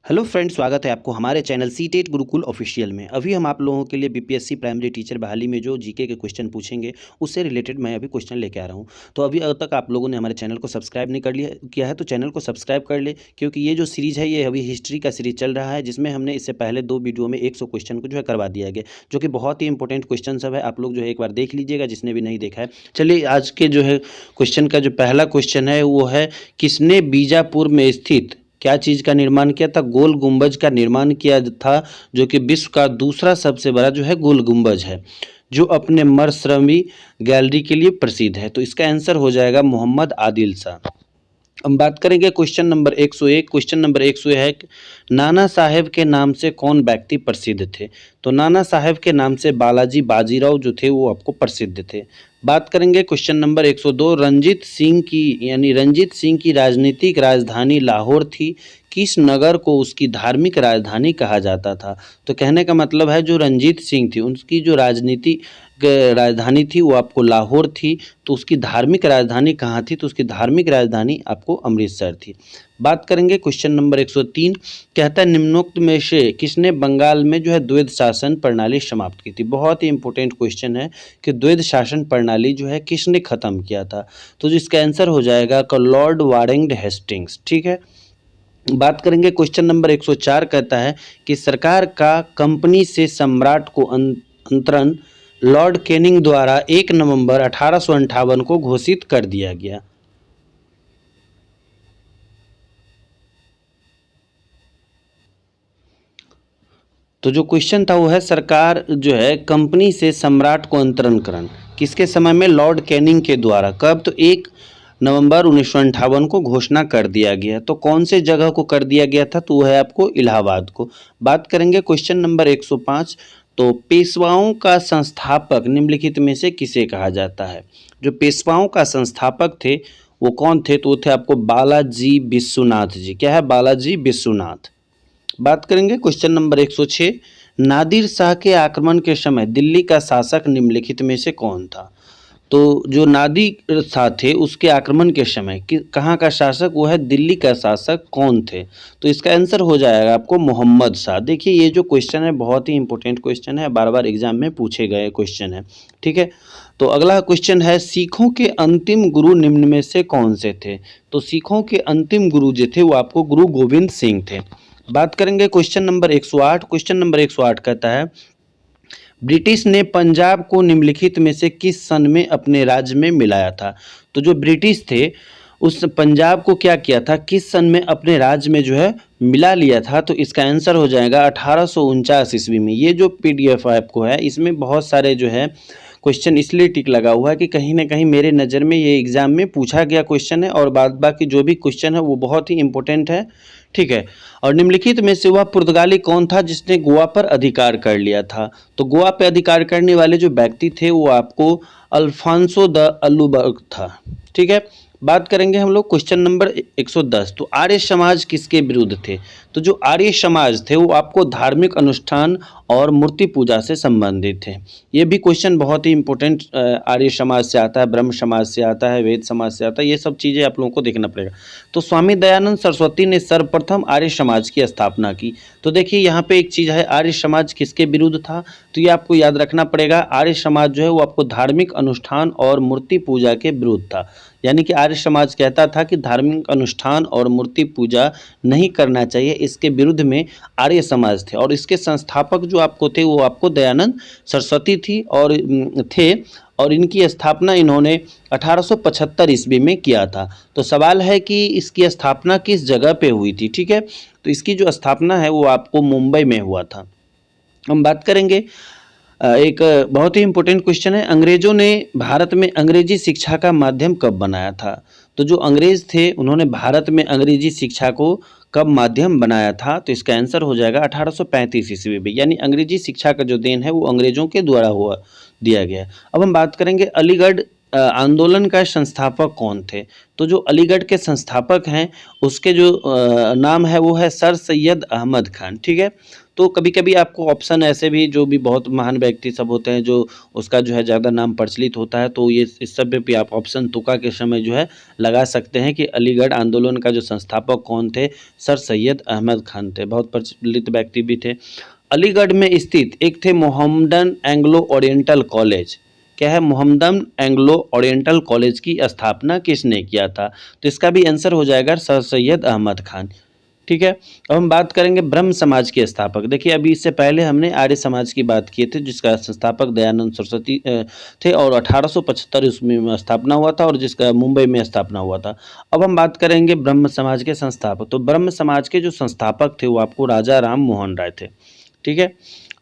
Hello friends, स्वागत है आपको हमारे चैनल सीटेट गुरुकुल ऑफिशियल में। अभी हम आप लोगों के लिए बीपीएससी प्राइमरी टीचर बहाली में जो जीके के क्वेश्चन पूछेंगे, उससे रिलेटेड मैं अभी क्वेश्चन लेके आ रहा हूं। तो अभी अब तक आप लोगों ने हमारे चैनल को सब्सक्राइब नहीं कर लिया किया है तो चैनल को सब्सक्राइब कर ले, क्योंकि ये जो सीरीज़ है ये अभी हिस्ट्री का सीरीज चल रहा है, जिसमें हमने इससे पहले 2 वीडियो में 100 क्वेश्चन को जो है करवा दिया गया, जो कि बहुत ही इंपॉर्टेंट क्वेश्चन सब है। आप लोग जो है एक बार देख लीजिएगा, जिसने भी नहीं देखा है। चलिए, आज के जो है क्वेश्चन का जो पहला क्वेश्चन है वो है, किसने बीजापुर में स्थित क्या चीज़ का निर्माण किया था? गोल गुंबज का निर्माण किया था, जो कि विश्व का दूसरा सबसे बड़ा जो है गोल गुंबज है, जो अपने मरस्रमी गैलरी के लिए प्रसिद्ध है। तो इसका आंसर हो जाएगा मोहम्मद आदिल शाह। हम बात करेंगे क्वेश्चन नंबर 101। क्वेश्चन नंबर 101 है कि नाना साहेब के नाम से कौन व्यक्ति प्रसिद्ध थे? तो नाना साहेब के नाम से बालाजी बाजीराव जो थे वो आपको प्रसिद्ध थे। बात करेंगे क्वेश्चन नंबर 102। रंजीत सिंह की राजनीतिक राजधानी लाहौर थी, किस नगर को उसकी धार्मिक राजधानी कहा जाता था? तो कहने का मतलब है, जो रंजीत सिंह थी उनकी जो राजधानी थी वो आपको लाहौर थी। तो उसकी धार्मिक राजधानी कहाँ थी? तो उसकी धार्मिक राजधानी आपको अमृतसर थी। बात करेंगे क्वेश्चन नंबर 103। कहता है, निम्नोक्त में से किसने बंगाल में जो है द्वैध शासन प्रणाली समाप्त की थी? बहुत ही इंपॉर्टेंट क्वेश्चन है कि द्वैध शासन प्रणाली जो है किसने खत्म किया था? तो जिसका आंसर हो जाएगा लॉर्ड वारेंग हेस्टिंग्स। ठीक है। बात करेंगे क्वेश्चन नंबर 104। कहता है कि सरकार का कंपनी से सम्राट को अंतरण लॉर्ड कैनिंग द्वारा 1 नवंबर 1858 को घोषित कर दिया गया। तो जो क्वेश्चन था वो है, सरकार जो है कंपनी से सम्राट को अंतरणकरण किसके समय में? लॉर्ड कैनिंग के द्वारा। कब? तो 1 नवंबर 1958 को घोषणा कर दिया गया। तो कौन से जगह को कर दिया गया था? तो वो है आपको इलाहाबाद को। बात करेंगे क्वेश्चन नंबर 105। तो पेशवाओं का संस्थापक निम्नलिखित में से किसे कहा जाता है? जो पेशवाओं का संस्थापक थे वो कौन थे? तो वो थे आपको बालाजी विश्वनाथ जी। क्या है? बालाजी विश्वनाथ। बात करेंगे क्वेश्चन नंबर 106। नादिर शाह के आक्रमण के समय दिल्ली का शासक निम्नलिखित में से कौन था? तो जो नादिर शाह थे उसके आक्रमण के समय कहाँ का शासक वो है? दिल्ली का शासक कौन थे? तो इसका आंसर हो जाएगा आपको मोहम्मद शाह। देखिए, ये जो क्वेश्चन है बहुत ही इंपॉर्टेंट क्वेश्चन है, बार बार एग्जाम में पूछे गए क्वेश्चन है। ठीक है। तो अगला क्वेश्चन है, सिखों के अंतिम गुरु निम्न में से कौन से थे? तो सिखों के अंतिम गुरु जो थे वो आपको गुरु गोविंद सिंह थे। बात करेंगे क्वेश्चन नंबर 108। क्वेश्चन नंबर 108 कहता है, ब्रिटिश ने पंजाब को निम्नलिखित में से किस सन में अपने राज्य में मिलाया था? तो जो ब्रिटिश थे उस पंजाब को क्या किया था, किस सन में अपने राज्य में जो है मिला लिया था? तो इसका आंसर हो जाएगा 1849 ईस्वी में। ये जो पीडीएफ आपको है इसमें बहुत सारे जो है क्वेश्चन इसलिए टिक लगा हुआ है कि कहीं ना कहीं मेरे नज़र में ये एग्जाम में पूछा गया क्वेश्चन है, और बाद बाकी जो भी क्वेश्चन है वो बहुत ही इंपॉर्टेंट है। ठीक है। और निम्नलिखित में से वह पुर्तगाली कौन था जिसने गोवा पर अधिकार कर लिया था? तो गोवा पर अधिकार करने वाले जो व्यक्ति थे वो आपको अल्फांसो द अल्बुकर्क था। ठीक है। बात करेंगे हम लोग क्वेश्चन नंबर 110। तो आर्य समाज किसके विरुद्ध थे? तो जो आर्य समाज थे वो आपको धार्मिक अनुष्ठान और मूर्ति पूजा से संबंधित थे। ये भी क्वेश्चन बहुत ही इंपॉर्टेंट आर्य समाज से आता है, ब्रह्म समाज से आता है, वेद समाज से आता है। ये सब चीज़ें आप लोगों को देखना पड़ेगा। तो स्वामी दयानंद सरस्वती ने सर्वप्रथम आर्य समाज की स्थापना की। तो देखिए, यहाँ पे एक चीज़ है, आर्य समाज किसके विरुद्ध था? तो ये आपको याद रखना पड़ेगा। आर्य समाज जो है वो आपको धार्मिक अनुष्ठान और मूर्ति पूजा के विरुद्ध था। यानी कि आर्य समाज कहता था कि धार्मिक अनुष्ठान और मूर्ति पूजा नहीं करना चाहिए, इसके विरुद्ध में आर्य समाज थे। और इसके संस्थापक जो आपको थे वो आपको दयानंद सरस्वती थी और थे, और इनकी स्थापना इन्होंने 1875 ईस्वी में किया था। तो सवाल है कि इसकी स्थापना किस जगह पे हुई थी? ठीक है। तो इसकी जो स्थापना है वो आपको मुंबई में हुआ था। हम बात करेंगे एक बहुत ही इम्पोर्टेंट क्वेश्चन है, अंग्रेजों ने भारत में अंग्रेजी शिक्षा का माध्यम कब बनाया था? तो जो अंग्रेज थे उन्होंने भारत में अंग्रेजी शिक्षा को कब माध्यम बनाया था? तो इसका आंसर हो जाएगा 1835 ईस्वी में। यानी अंग्रेजी शिक्षा का जो देन है वो अंग्रेजों के द्वारा हुआ दिया गया। अब हम बात करेंगे अलीगढ़ आंदोलन का संस्थापक कौन थे? तो जो अलीगढ़ के संस्थापक हैं उसके जो नाम है वो है सर सैयद अहमद खान, ठीक है। तो कभी कभी आपको ऑप्शन ऐसे भी जो भी बहुत महान व्यक्ति सब होते हैं जो उसका जो है ज़्यादा नाम प्रचलित होता है, तो ये इस सब पे भी आप ऑप्शन तुक्का के समय जो है लगा सकते हैं कि अलीगढ़ आंदोलन का जो संस्थापक कौन थे, सर सैयद अहमद खान थे, बहुत प्रचलित व्यक्ति भी थे। अलीगढ़ में स्थित एक थे मोहम्मदन एंग्लो ओरिएंटल कॉलेज, क्या है, मोहम्मदन एंग्लो ओरिएंटल कॉलेज की स्थापना किसने किया था? तो इसका भी आंसर हो जाएगा सर सैयद अहमद खान, ठीक है। अब हम बात करेंगे ब्रह्म समाज के स्थापक। देखिए अभी इससे पहले हमने आर्य समाज की बात की थी जिसका संस्थापक दयानंद सरस्वती थे और 1875 ईस्वी में स्थापना हुआ था और जिसका मुंबई में स्थापना हुआ था। अब हम बात करेंगे ब्रह्म समाज के संस्थापक। तो ब्रह्म समाज के जो संस्थापक थे वो आपको राजा राम मोहन राय थे, ठीक है।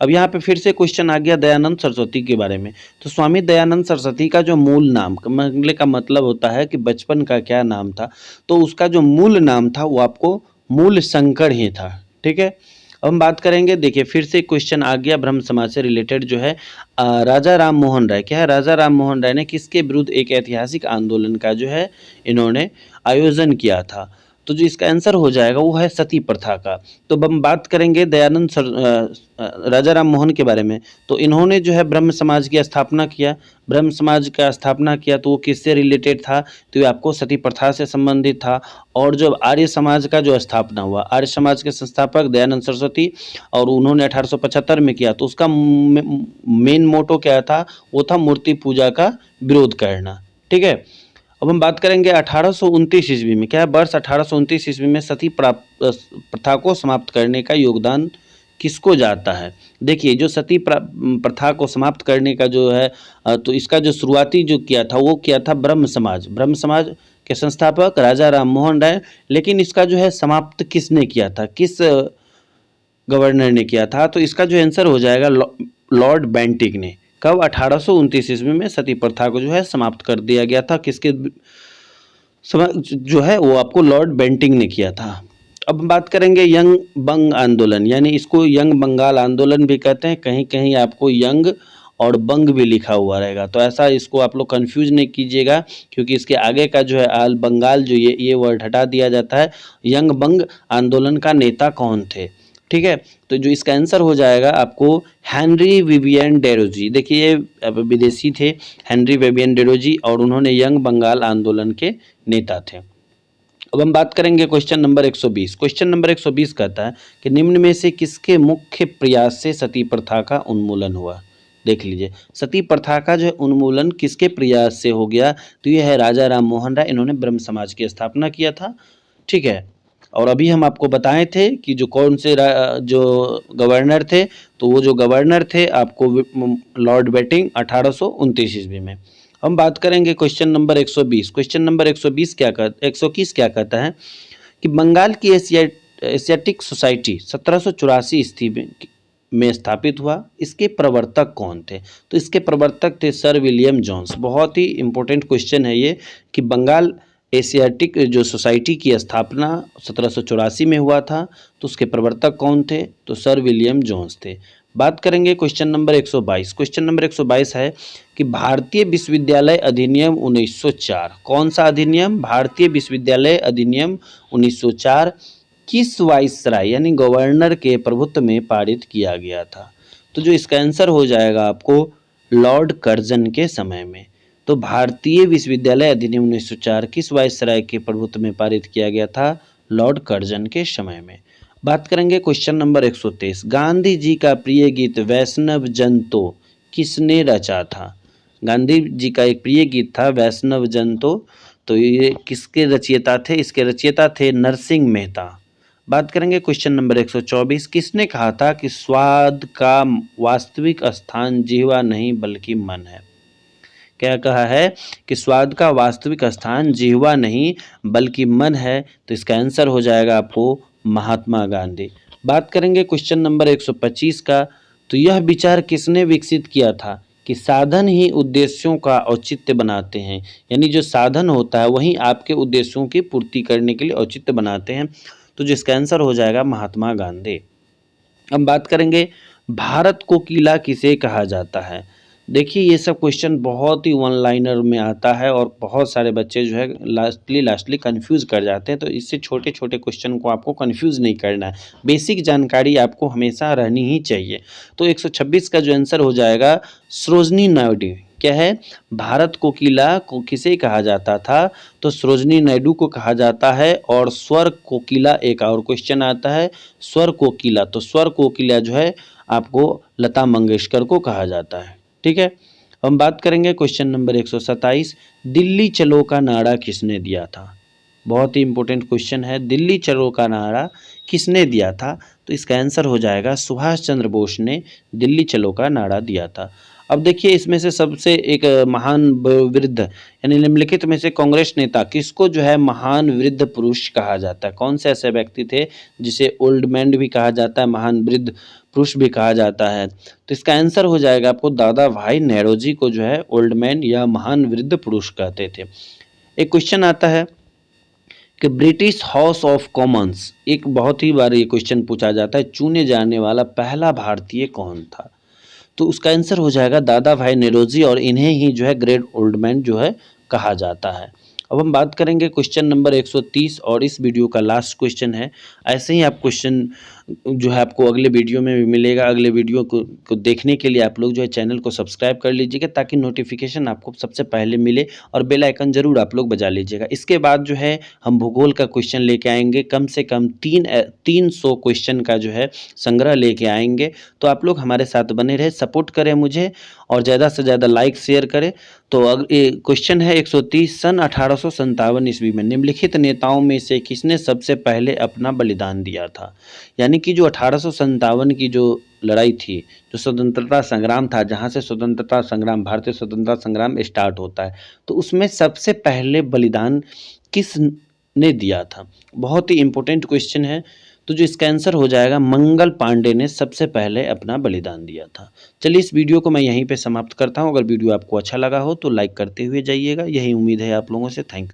अब यहाँ पे फिर से क्वेश्चन आ गया दयानंद सरस्वती के बारे में। तो स्वामी दयानंद सरस्वती का जो मूल नाम मंगले का मतलब होता है कि बचपन का क्या नाम था, तो उसका जो मूल नाम था वो आपको मूल शंकर ही था, ठीक है। अब हम बात करेंगे, देखिए फिर से क्वेश्चन आ गया ब्रह्म समाज से रिलेटेड जो है राजा राम मोहन राय, क्या है, राजा राम मोहन राय ने किसके विरुद्ध एक ऐतिहासिक आंदोलन का जो है इन्होंने आयोजन किया था? तो जो इसका आंसर हो जाएगा वो है सती प्रथा का। तो अब हम बात करेंगे राजा राम मोहन के बारे में। तो इन्होंने जो है ब्रह्म समाज की स्थापना किया, ब्रह्म समाज का स्थापना किया तो वो किससे रिलेटेड था? तो ये आपको सती प्रथा से संबंधित था। और जब आर्य समाज का जो स्थापना हुआ, आर्य समाज के संस्थापक दयानंद सरस्वती और उन्होंने 1875 में किया, तो उसका मेन मोटो क्या था? वो था मूर्ति पूजा का विरोध करना, ठीक है। अब हम बात करेंगे 1829 ईस्वी में, क्या है, वर्ष 1829 ईस्वी में सती प्रथा को समाप्त करने का योगदान किसको जाता है? देखिए जो सती प्रथा को समाप्त करने का जो है तो इसका जो शुरुआती जो किया था वो किया था ब्रह्म समाज। ब्रह्म समाज के संस्थापक राजा राम मोहन राय, लेकिन इसका जो है समाप्त किसने किया था, किस गवर्नर ने किया था? तो इसका जो आंसर हो जाएगा लॉर्ड बेंटिक ने। कब? 1829 ईस्वी में सती प्रथा को जो है समाप्त कर दिया गया था, किसके जो है वो आपको लॉर्ड बेंटिक ने किया था। अब बात करेंगे यंग बंग आंदोलन, यानी इसको यंग बंगाल आंदोलन भी कहते हैं, कहीं कहीं आपको यंग और बंग भी लिखा हुआ रहेगा, तो ऐसा इसको आप लोग कंफ्यूज नहीं कीजिएगा क्योंकि इसके आगे का जो है आल बंगाल जो ये वर्ड हटा दिया जाता है। यंग बंग आंदोलन का नेता कौन थे, ठीक है। तो जो इसका आंसर हो जाएगा आपको हेनरी विवियन डेरोजी। देखिए ये विदेशी थे हेनरी विवियन डेरोजी और उन्होंने यंग बंगाल आंदोलन के नेता थे। अब हम बात करेंगे क्वेश्चन नंबर 120। क्वेश्चन नंबर 120 कहता है कि निम्न में से किसके मुख्य प्रयास से सती प्रथा का उन्मूलन हुआ? देख लीजिए सती प्रथा का जो उन्मूलन किसके प्रयास से हो गया? तो ये है राजा राम मोहन राय, इन्होंने ब्रह्म समाज की स्थापना किया था, ठीक है। और अभी हम आपको बताए थे कि जो कौन से जो गवर्नर थे, तो वो जो गवर्नर थे आपको लॉर्ड बेटिंग 1829 ईस्वी में। हम बात करेंगे क्वेश्चन नंबर 120। क्वेश्चन नंबर 120 121 क्या कहता है कि बंगाल की एशियाटिक सोसाइटी 1784 ईस्वी में स्थापित हुआ, इसके प्रवर्तक कौन थे? तो इसके प्रवर्तक थे सर विलियम जोन्स। बहुत ही इंपॉर्टेंट क्वेश्चन है ये कि बंगाल एशियाटिक जो सोसाइटी की स्थापना 1784 में हुआ था, तो उसके प्रवर्तक कौन थे? तो सर विलियम जोन्स थे। बात करेंगे क्वेश्चन नंबर 122। क्वेश्चन नंबर 122 है कि भारतीय विश्वविद्यालय अधिनियम 1904, कौन सा अधिनियम? भारतीय विश्वविद्यालय अधिनियम 1904 किस वाइसराय यानी गवर्नर के प्रभुत्व में पारित किया गया था? तो जो इसका आंसर हो जाएगा आपको लॉर्ड कर्जन के समय में। तो भारतीय विश्वविद्यालय अधिनियम 1904 किस वाइसराय के प्रभुत्व में पारित किया गया था? लॉर्ड कर्जन के समय में। बात करेंगे क्वेश्चन नंबर 123। गांधी जी का प्रिय गीत वैष्णव जन तो किसने रचा था? गांधी जी का एक प्रिय गीत था वैष्णव जन तो ये किसके रचयिता थे? इसके रचयिता थे नरसिंह मेहता। बात करेंगे क्वेश्चन नंबर 124। किसने कहा था कि स्वाद का वास्तविक स्थान जिह्वा नहीं बल्कि मन है? क्या कहा है कि स्वाद का वास्तविक स्थान जिह्वा नहीं बल्कि मन है? तो इसका आंसर हो जाएगा आपको महात्मा गांधी। बात करेंगे क्वेश्चन नंबर 125 का। तो यह विचार किसने विकसित किया था कि साधन ही उद्देश्यों का औचित्य बनाते हैं, यानी जो साधन होता है वही आपके उद्देश्यों की पूर्ति करने के लिए औचित्य बनाते हैं? तो जिसका आंसर हो जाएगा महात्मा गांधी। हम बात करेंगे भारत को किला किसे कहा जाता है? देखिए ये सब क्वेश्चन बहुत ही वन लाइनर में आता है और बहुत सारे बच्चे जो है लास्टली कंफ्यूज कर जाते हैं। तो इससे छोटे छोटे क्वेश्चन को आपको कंफ्यूज नहीं करना है, बेसिक जानकारी आपको हमेशा रहनी ही चाहिए। तो 126 का जो आंसर हो जाएगा सरोजनी नायडू। क्या है? भारत कोकिला को किसे कहा जाता था? तो सरोजनी नायडू को कहा जाता है। और स्वर कोकिला एक और क्वेश्चन आता है, स्वर कोकिला। तो स्वर कोकिला जो है आपको लता मंगेशकर को कहा जाता है। ठीक है, हम बात करेंगे क्वेश्चन नंबर 127, दिल्ली चलो का नारा किसने दिया था? बहुत ही इंपॉर्टेंट क्वेश्चन है, दिल्ली चलो का नारा किसने दिया था? तो इसका आंसर हो जाएगा सुभाष चंद्र बोस ने दिल्ली चलो का नारा दिया था। अब देखिए इसमें से सबसे एक महान वृद्ध यानी निम्नलिखित में से कांग्रेस नेता किसको जो है महान वृद्ध पुरुष कहा जाता है? कौन से ऐसे व्यक्ति थे जिसे ओल्ड मैन भी कहा जाता है, महान वृद्ध पुरुष भी कहा जाता है? तो इसका आंसर हो जाएगा आपको दादा भाई नेहरूजी को जो है ओल्ड मैन या महान वृद्ध पुरुष कहते थे। एक क्वेश्चन आता है कि ब्रिटिश हाउस ऑफ कॉमन्स, एक बहुत ही बार ये क्वेश्चन पूछा जाता है, चुने जाने वाला पहला भारतीय कौन था? तो उसका आंसर हो जाएगा दादा भाई नेहरूजी और इन्हें ही जो है ग्रेट ओल्ड मैन जो है कहा जाता है। अब हम बात करेंगे क्वेश्चन नंबर 130 और इस वीडियो का लास्ट क्वेश्चन है। ऐसे ही आप क्वेश्चन जो है आपको अगले वीडियो में भी मिलेगा। अगले वीडियो को देखने के लिए आप लोग जो है चैनल को सब्सक्राइब कर लीजिएगा ताकि नोटिफिकेशन आपको सबसे पहले मिले और बेल आइकन जरूर आप लोग बजा लीजिएगा। इसके बाद जो है हम भूगोल का क्वेश्चन लेके आएंगे, कम से कम 300 क्वेश्चन का जो है संग्रह लेके आएंगे। तो आप लोग हमारे साथ बने रहे, सपोर्ट करें मुझे और ज़्यादा से ज़्यादा लाइक शेयर करें। तो क्वेश्चन है 130, सन 1857 ईस्वी में निम्नलिखित नेताओं में से किसने सबसे पहले अपना बलिदान दिया था? यानी कि जो 1857 की जो लड़ाई थी, जो स्वतंत्रता संग्राम था, जहाँ से स्वतंत्रता संग्राम, भारतीय स्वतंत्रता संग्राम स्टार्ट होता है, तो उसमें सबसे पहले बलिदान किसने दिया था? बहुत ही इंपॉर्टेंट क्वेश्चन है। तो जो इसका आंसर हो जाएगा मंगल पांडे ने सबसे पहले अपना बलिदान दिया था। चलिए इस वीडियो को मैं यहीं पे समाप्त करता हूँ। अगर वीडियो आपको अच्छा लगा हो तो लाइक करते हुए जाइएगा। यही उम्मीद है आप लोगों से। Thank you.